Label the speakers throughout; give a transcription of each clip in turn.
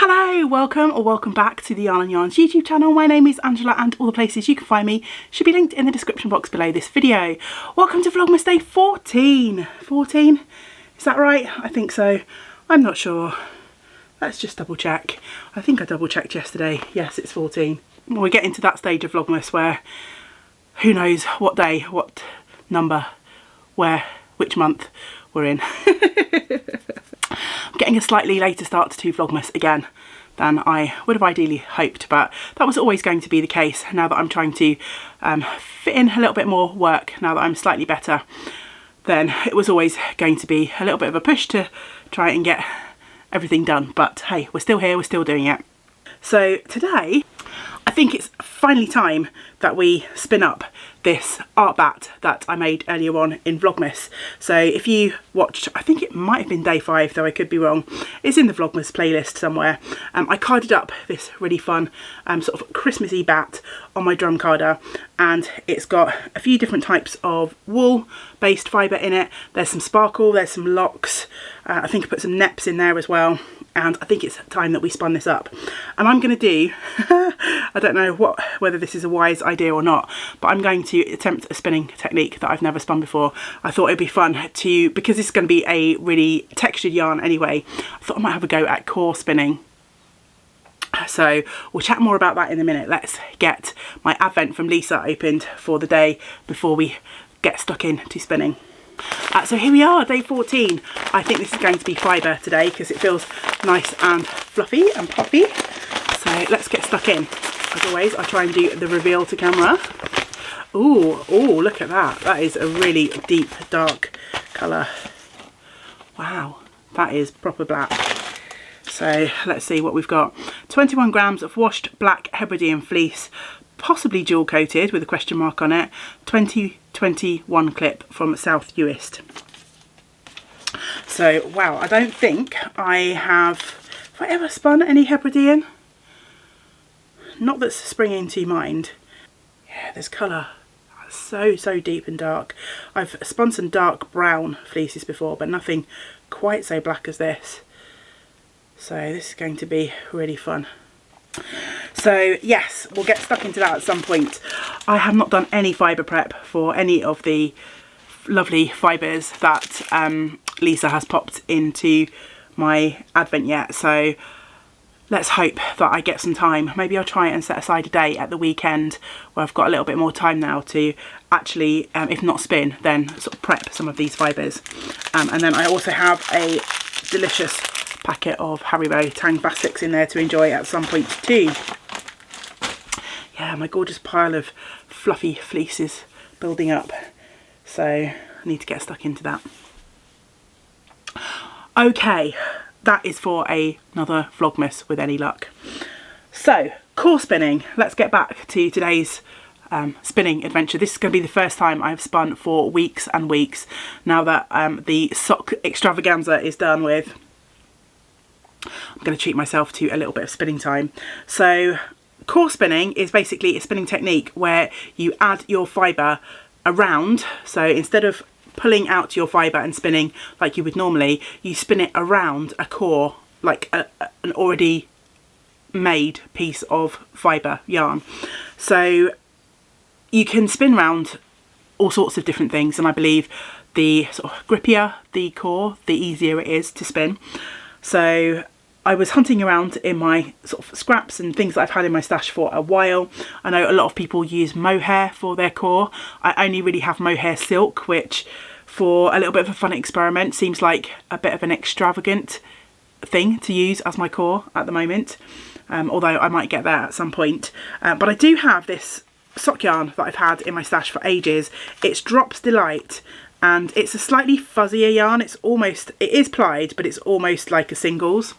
Speaker 1: Hello, welcome or welcome back to the Yarn and Yarns YouTube channel. My name is Angela and all the places you can find me should be linked in the description box below this video. Welcome to Vlogmas Day 14. 14? Is that right? I think so. I'm not sure. Let's just double check. I think I double checked yesterday. Yes, it's 14. We're getting to that stage of Vlogmas where who knows what day, what number, where, which month we're in. I'm getting a slightly later start to Vlogmas again than I would have ideally hoped, but that was always going to be the case now that I'm trying to fit in a little bit more work. Now that I'm slightly better, then it was always going to be a little bit of a push to try and get everything done. But hey, we're still here, we're still doing it. So today, I think it's finally time that we spin up this art bat that I made earlier on in Vlogmas. So if you watched, I think it might have been day 5, though I could be wrong. It's in the Vlogmas playlist somewhere. I carded up this really fun sort of Christmassy bat on my drum carder, and it's got a few different types of wool based fibre in it. There's some sparkle, there's some locks, I think I put some neps in there as well. And I think it's time that we spun this up. And I'm going to do, I don't know whether this is a wise idea or not, but I'm going to attempt a spinning technique that I've never spun before. I thought it'd be fun to, because this is going to be a really textured yarn anyway, I thought I might have a go at core spinning. So we'll chat more about that in a minute. Let's get my advent from Lisa opened for the day before we get stuck into spinning. So here we are, day 14. I think this is going to be fibre today because it feels nice and fluffy and puffy. So let's get stuck in. As always, I try and do the reveal to camera. Ooh, look at that. That is a really deep, dark colour. Wow, that is proper black. So let's see what we've got. 21 grams of washed black Hebridean fleece, possibly dual coated with a question mark on it. 2021 clip from South Uist. So wow, I don't think have I ever spun any Hebridean? Not that's springing to mind. Yeah, there's colour. So deep and dark. I've spun some dark brown fleeces before, but nothing quite so black as this. So this is going to be really fun. So yes, we'll get stuck into that at some point. I have not done any fibre prep for any of the lovely fibres that Lisa has popped into my advent yet. So let's hope that I get some time. Maybe I'll try and set aside a day at the weekend where I've got a little bit more time now to actually, if not spin, then sort of prep some of these fibres. And then I also have a delicious packet of Haribo Tang Bastics in there to enjoy at some point too. Yeah, my gorgeous pile of fluffy fleeces building up. So I need to get stuck into that. Okay, that is for another Vlogmas with any luck. So, core spinning. Let's get back to today's spinning adventure. This is going to be the first time I've spun for weeks and weeks now that the sock extravaganza is done with. I'm going to treat myself to a little bit of spinning time. So core spinning is basically a spinning technique where you add your fibre around. So instead of pulling out your fibre and spinning like you would normally, you spin it around a core, like an already made piece of fibre yarn. So you can spin round all sorts of different things, and I believe the sort of grippier the core, the easier it is to spin. So I was hunting around in my sort of scraps and things that I've had in my stash for a while. I know a lot of people use mohair for their core. I only really have mohair silk, which for a little bit of a fun experiment seems like a bit of an extravagant thing to use as my core at the moment. Although I might get there at some point. But I do have this sock yarn that I've had in my stash for ages. It's Drops Delight. And it's a slightly fuzzier yarn. It is plied, but it's almost like a singles.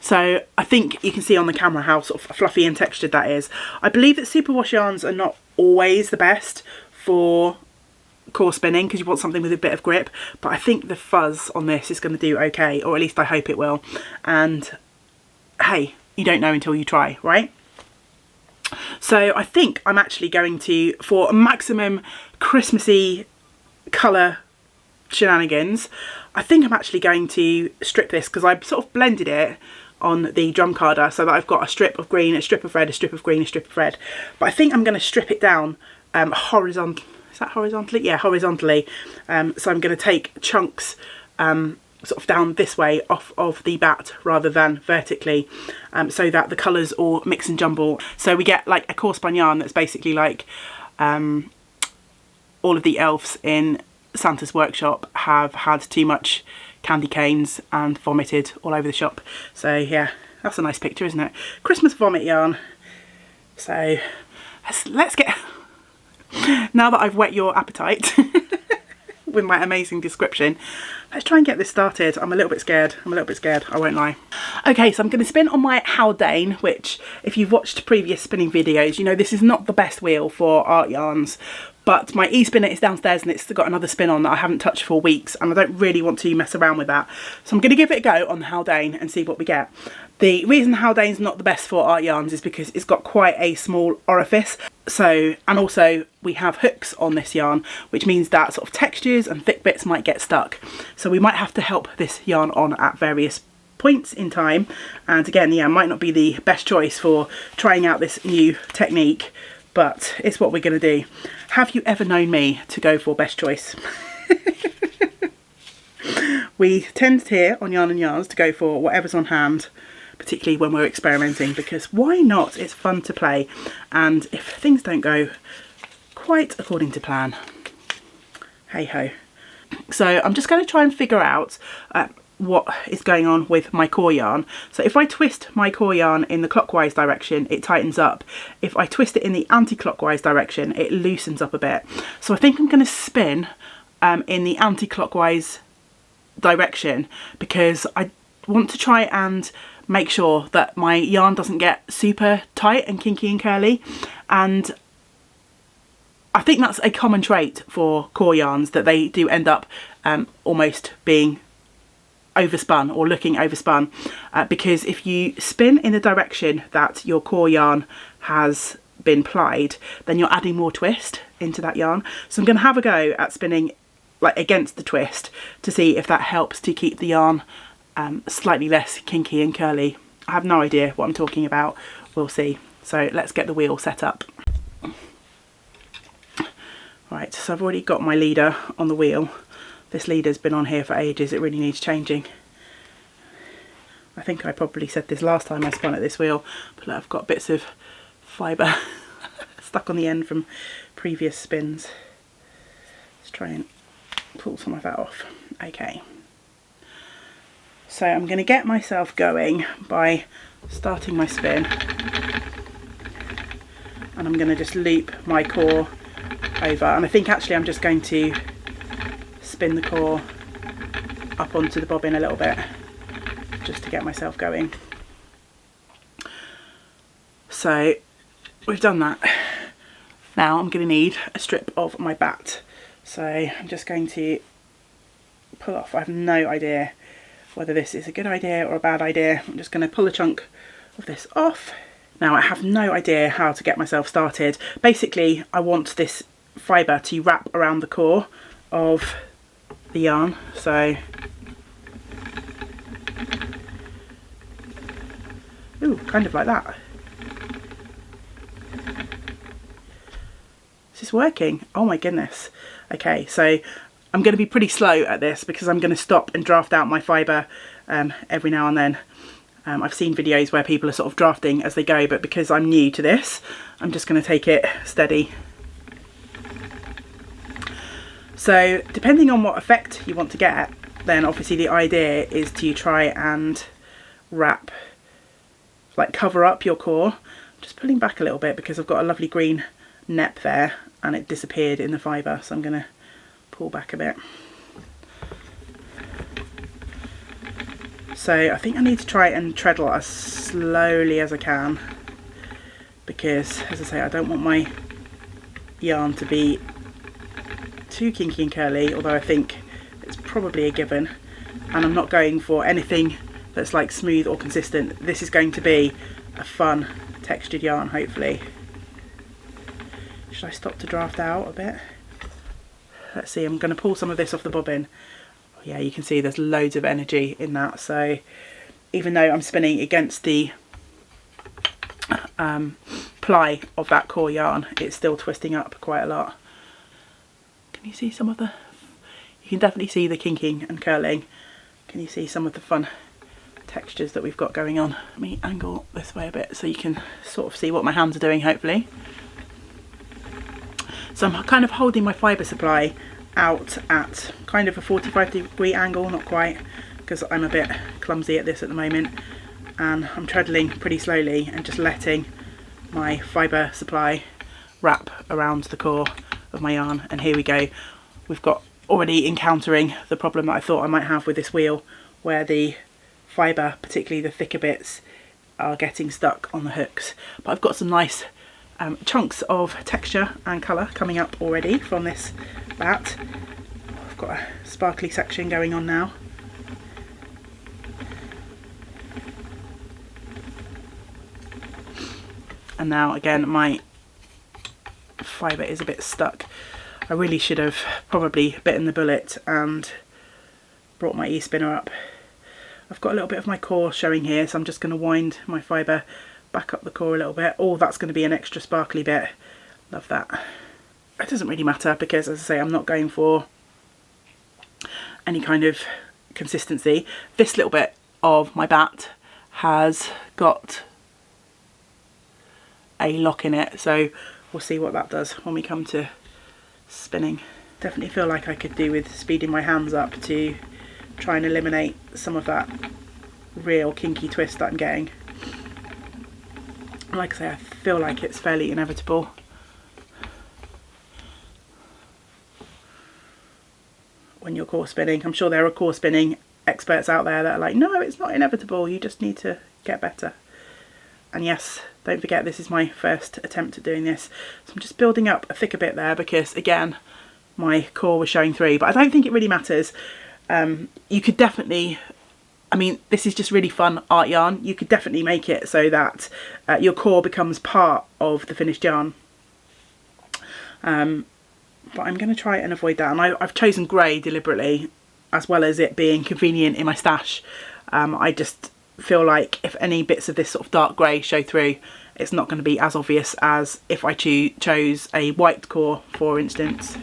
Speaker 1: So I think you can see on the camera how sort of fluffy and textured that is. I believe that superwash yarns are not always the best for core spinning because you want something with a bit of grip, but I think the fuzz on this is going to do okay, or at least I hope it will. And hey, you don't know until you try, right? So I think I'm actually going to, for a maximum Christmassy colour shenanigans, I think I'm actually going to strip this, because I sort of blended it on the drum carder so that I've got a strip of green, a strip of red, a strip of green, a strip of red. But I think I'm going to strip it down horizontally. Is that horizontally? Yeah, horizontally. So I'm going to take chunks sort of down this way off of the batt rather than vertically, so that the colours all mix and jumble. So we get like a core spun yarn that's basically like all of the elves in Santa's workshop have had too much candy canes and vomited all over the shop. So yeah, that's a nice picture, isn't it? Christmas vomit yarn. So let's get, now that I've whet your appetite with my amazing description, let's try and get this started. I'm a little bit scared. I won't lie. Okay, so I'm going to spin on my Haldane, which if you've watched previous spinning videos, you know this is not the best wheel for art yarns. But my e-spinner is downstairs and it's got another spin on that I haven't touched for weeks, and I don't really want to mess around with that. So I'm going to give it a go on the Haldane and see what we get. The reason the Haldane's not the best for art yarns is because it's got quite a small orifice. So, and also we have hooks on this yarn, which means that sort of textures and thick bits might get stuck. So we might have to help this yarn on at various points in time. And again, yeah, might not be the best choice for trying out this new technique, but it's what we're going to do. Have you ever known me to go for best choice? We tend here on Yarn and Yarns to go for whatever's on hand, particularly when we're experimenting, because why not? It's fun to play, and if things don't go quite according to plan, hey ho. So I'm just going to try and figure out what is going on with my core yarn. So if I twist my core yarn in the clockwise direction, it tightens up. If I twist it in the anti-clockwise direction, it loosens up a bit. So I think I'm going to spin in the anti-clockwise direction, because I want to try and make sure that my yarn doesn't get super tight and kinky and curly. And I think that's a common trait for core yarns, that they do end up almost being overspun or looking overspun, because if you spin in the direction that your core yarn has been plied, then you're adding more twist into that yarn. So I'm going to have a go at spinning like against the twist to see if that helps to keep the yarn slightly less kinky and curly. I have no idea what I'm talking about, we'll see. So let's get the wheel set up. Right, so I've already got my leader on the wheel. This leader's been on here for ages, it really needs changing. I think I probably said this last time I spun at this wheel, but look, I've got bits of fibre stuck on the end from previous spins. Let's try and pull some of that off. Okay. So I'm going to get myself going by starting my spin, and I'm going to just loop my core over, and I think actually I'm just going to spin the core up onto the bobbin a little bit just to get myself going. So we've done that. Now I'm going to need a strip of my batt, so I'm just going to pull off. I have no idea whether this is a good idea or a bad idea. I'm just going to pull a chunk of this off. Now I have no idea how to get myself started. Basically I want this fibre to wrap around the core of the yarn, so ooh, kind of like that. Is this working? Oh my goodness. Okay, so I'm going to be pretty slow at this because I'm going to stop and draft out my fibre every now and then. I've seen videos where people are sort of drafting as they go, but because I'm new to this, I'm just going to take it steady. So depending on what effect you want to get, then obviously the idea is to try and wrap, like cover up your core. I'm just pulling back a little bit because I've got a lovely green nep there and it disappeared in the fibre, so I'm going to pull back a bit. So I think I need to try and treadle as slowly as I can, because as I say, I don't want my yarn to be too kinky and curly, although I think it's probably a given, and I'm not going for anything that's like smooth or consistent. This is going to be a fun textured yarn, hopefully. Should I stop to draft out a bit? let's see, I'm going to pull some of this off the bobbin. Yeah, you can see there's loads of energy in that, so even though I'm spinning against the ply of that core yarn, it's still twisting up quite a lot. Can you see some of the, you can definitely see the kinking and curling. Can you see some of the fun textures that we've got going on? Let me angle this way a bit so you can sort of see what my hands are doing, hopefully. So I'm kind of holding my fibre supply out at kind of a 45-degree angle, not quite, because I'm a bit clumsy at this at the moment, and I'm treadling pretty slowly and just letting my fibre supply wrap around the core of my yarn. And here we go, we've got already encountering the problem that I thought I might have with this wheel, where the fibre, particularly the thicker bits, are getting stuck on the hooks. But I've got some nice chunks of texture and colour coming up already from this batt. I've got a sparkly section going on now. And now again my fibre is a bit stuck. I really should have probably bitten the bullet and brought my e-spinner up. I've got a little bit of my core showing here, so I'm just going to wind my fibre back up the core a little bit. Oh, that's going to be an extra sparkly bit. Love that. It doesn't really matter because, as I say, I'm not going for any kind of consistency. This little bit of my batt has got a lock in it, so we'll see what that does when we come to spinning. Definitely feel like I could do with speeding my hands up to try and eliminate some of that real kinky twist that I'm getting. Like I say, I feel like it's fairly inevitable. When you're core spinning, I'm sure there are core spinning experts out there that are like, no, it's not inevitable, you just need to get better. And yes, don't forget, this is my first attempt at doing this, so I'm just building up a thicker bit there because, again, my core was showing through, but I don't think it really matters. You could definitely, I mean, this is just really fun art yarn. You could definitely make it so that your core becomes part of the finished yarn. But I'm going to try and avoid that. And I've chosen grey deliberately, as well as it being convenient in my stash. I just feel like if any bits of this sort of dark grey show through, it's not going to be as obvious as if I chose a white core, for instance.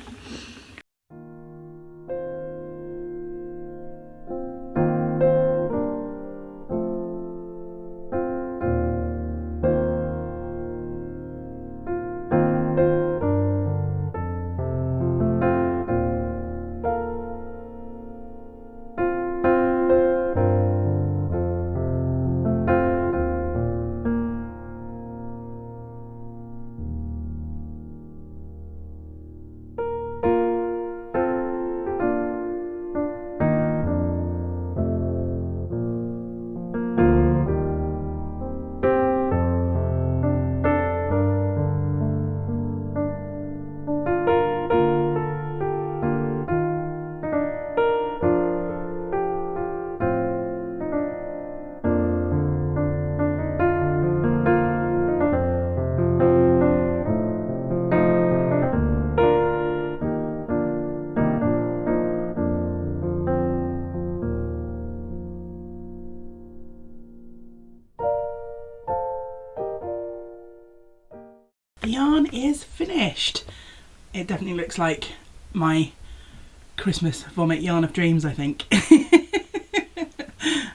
Speaker 1: The yarn is finished. It definitely looks like my Christmas vomit yarn of dreams, I think.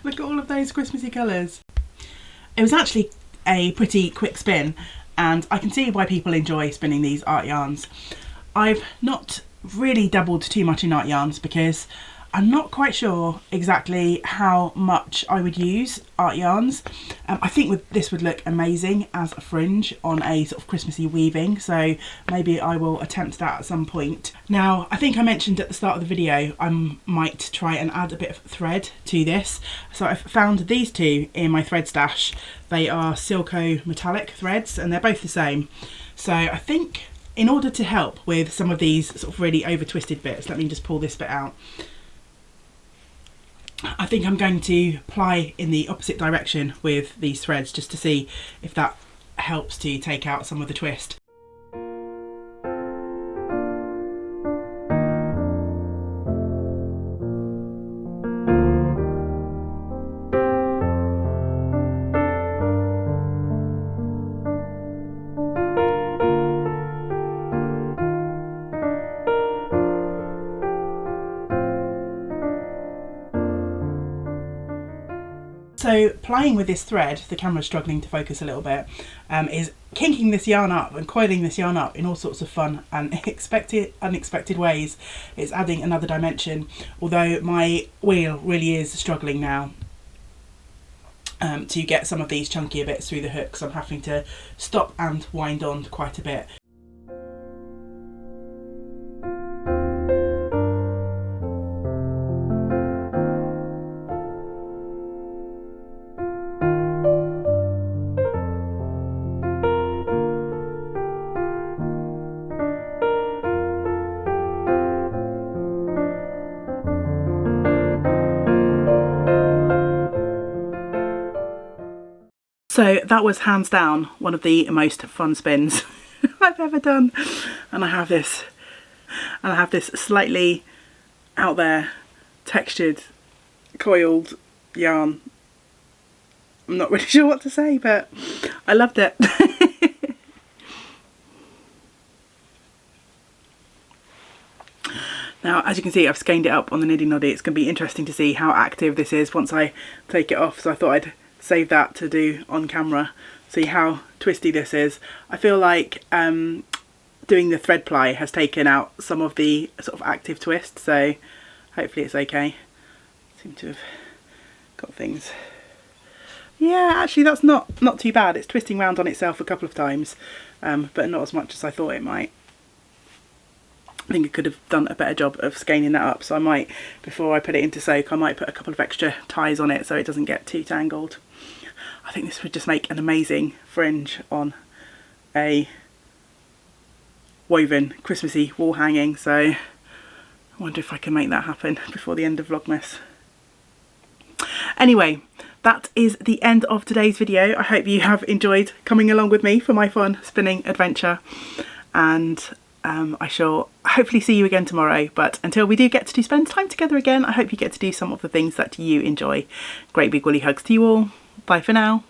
Speaker 1: Look at all of those Christmassy colours. It was actually a pretty quick spin, and I can see why people enjoy spinning these art yarns. I've not really dabbled too much in art yarns because I'm not quite sure exactly how much I would use art yarns. I think this would look amazing as a fringe on a sort of Christmassy weaving, so maybe I will attempt that at some point. Now, I think I mentioned at the start of the video I might try and add a bit of thread to this. So I've found these two in my thread stash. They are Silco metallic threads and they're both the same. So I think in order to help with some of these sort of really over twisted bits, let me just pull this bit out. I think I'm going to ply in the opposite direction with these threads just to see if that helps to take out some of the twist. So plying with this thread, the camera's struggling to focus a little bit, is kinking this yarn up and coiling this yarn up in all sorts of fun and unexpected ways. It's adding another dimension, although my wheel really is struggling now to get some of these chunkier bits through the hook, so I'm having to stop and wind on quite a bit. So that was hands down one of the most fun spins I've ever done, and I have this slightly out there textured coiled yarn. I'm not really sure what to say, but I loved it. Now, as you can see, I've skeined it up on the Niddy Noddy. It's going to be interesting to see how active this is once I take it off, so I thought I'd save that to do on camera, see how twisty this is. I feel like doing the thread ply has taken out some of the sort of active twist, so hopefully it's okay. Seem to have got things. Yeah, actually that's not too bad. It's twisting round on itself a couple of times, but not as much as I thought it might. I think I could have done a better job of skeining that up, so I might, before I put it into soak, I might put a couple of extra ties on it so it doesn't get too tangled. I think this would just make an amazing fringe on a woven Christmassy wall hanging, so I wonder if I can make that happen before the end of Vlogmas. Anyway, that is the end of today's video. I hope you have enjoyed coming along with me for my fun spinning adventure, and I shall hopefully see you again tomorrow, but until we do get to spend time together again, I hope you get to do some of the things that you enjoy. Great big woolly hugs to you all. Bye for now.